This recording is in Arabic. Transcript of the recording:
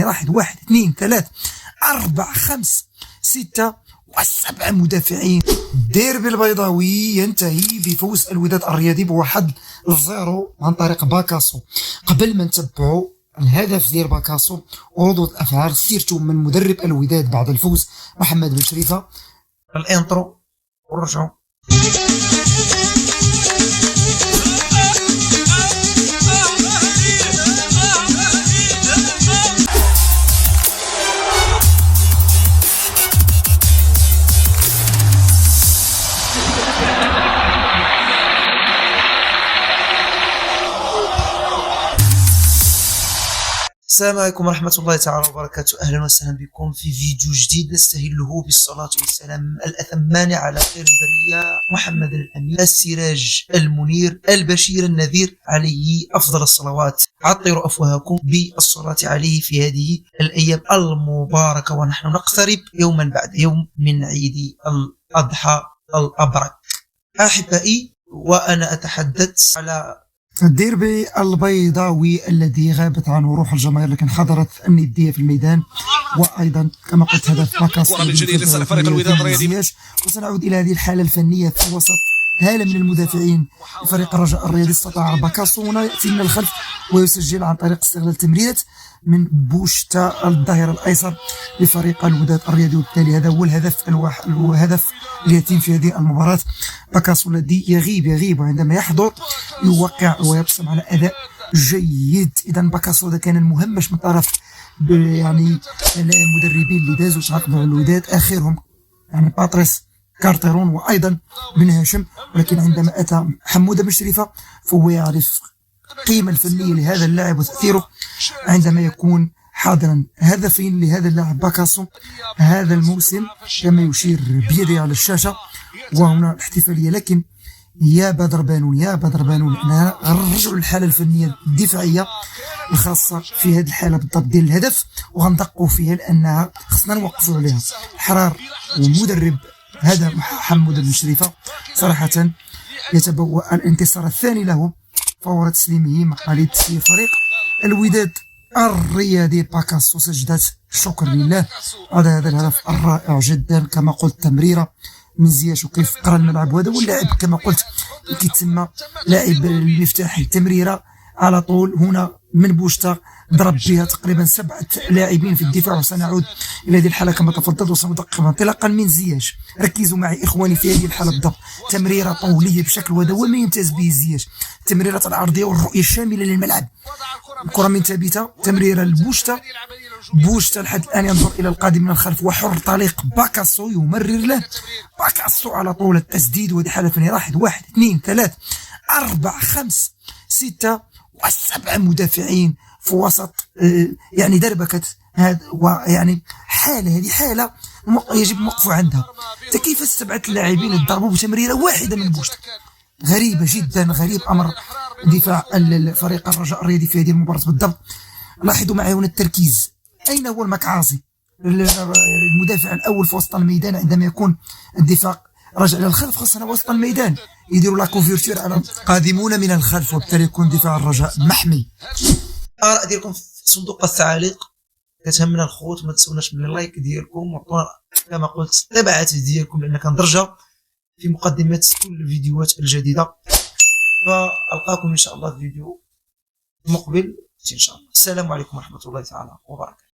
ثاني راحت 1 2 3 4 5 6 و7 مدافعين. الديربي البيضاوي ينتهي بفوز الوداد الرياضي ب1-0 عن طريق باكاسو. قبل ما نتبعوا الهدف ديال باكاسو وردود الافعال سيرتو من مدرب الوداد بعد الفوز محمد بن شريفه، الانترو ورجعوا. السلام عليكم ورحمة الله تعالى وبركاته. أهلا وسهلا بكم في فيديو جديد نستهله بالصلاة والسلام الأتمان على خير البرية محمد الأمين السراج المنير البشير النذير، عليه أفضل الصلوات. عطروا أفواهكم بالصلاة عليه في هذه الأيام المباركة ونحن نقترب يوما بعد يوم من عيد الأضحى الأبرك. أحبائي، وأنا أتحدث على الديربي البيضاوي الذي غابت عنه روح الجماهير لكن حضرت الندية في الميدان، وايضا كما قلت هدف باكاسو لصالح الوداد الرياضي. وسنعود الى هذه الحاله الفنيه في وسط هاله من المدافعين لفريق الرجاء الرياضي. استطاع باكاسو هنا ياتي من الخلف ويسجل عن طريق استغلال تمريرات من بوشتا الظهير الايسر لفريق الوداد الرياضي، وبالتالي هذا هو الهدف اليتيم في هذه المباراة. باكاسو الذي يغيب وعندما يحضر يوقع ويبصم على اداء جيد. اذا باكاسو هذا كان المهمش من طرف يعني المدربين اللي دازوا تعاقدوا مع الوداد، اخرهم يعني باتريس كارتيرون وايضا بن هاشم، ولكن عندما اتى حمود بن شريفه فهو يعرف القيمة الفنية لهذا اللاعب وتأثيره عندما يكون حاضرا. هدفين لهذا اللاعب باكاسو هذا الموسم كما يشير بيدي على الشاشة، وهنا الاحتفالية. لكن يا بدر بانون احنا غنرجعوا للحالة الفنية الدفاعية الخاصة في هذه الحالة بالضبط ديال الهدف وغندقوا فيها لأنها خصنا نوقفوا عليها. الحرار ومدرب هذا حمود بن شريفة صراحة يتبوأ الانتصار الثاني له فور تسليمه مقاليد تسليم فريق الوداد الرياضي. باكاسو سجدات الشكر لله على هذا الهدف الرائع جدا. كما قلت تمريره من زياش وكيف قرا الملعب، وهذا هو اللاعب كما قلت كيتسمى لاعب المفتاح. التمريره على طول هنا من بوشتا ضرب بها تقريبا 7 لاعبين في الدفاع. وسنعود الى هذه الحاله كما تفضلت وسندقق انطلاقا من زياش. ركزوا معي اخواني في هذه الحاله بالضبط، تمريره طوليه بشكل وهذا هو ما يمتاز به زياش، التمريرات العرضيه والرؤيه الشامله للملعب. الكره من ثابته، تمريره لبوشتا، بوشتا لحد الان ينظر الى القادم من الخلف وحر طليق باكاسو يمرر له. باكاسو على طول التسديد، وهذه حاله فنيه. راحت 1 2 3 4 5 6 و7 مدافعين في وسط يعني دربكة هذا، ويعني هذه حالة يجب موقفه عندها. كيف 7 لاعبين يضربوا بتمريرة واحدة من بوشتا؟ غريبة جدا، غريب أمر دفاع الفريق الرجاء الرياضي في هذه المباراة بالضبط. لاحظوا معي هنا التركيز، أين هو المكعاصي المدافع الأول في وسط الميدان عندما يكون الدفاع رجع للخلف؟ خاصة وسط الميدان يديروا لا كوفيرتور على قادمون من الخلف، وبالتالي يكون دفاع الرجاء محمي. آراء ديالكم في صندوق التعاليق، كتهمنا الخوت، ما تنسوناش من اللايك ديالكم وعطونا كما قلت التبعات ديالكم لان كندرجها في مقدمات كل الفيديوهات الجديده. فالقاكم ان شاء الله في فيديو مقبل ان شاء الله. السلام عليكم ورحمه الله تعالى وبركاته.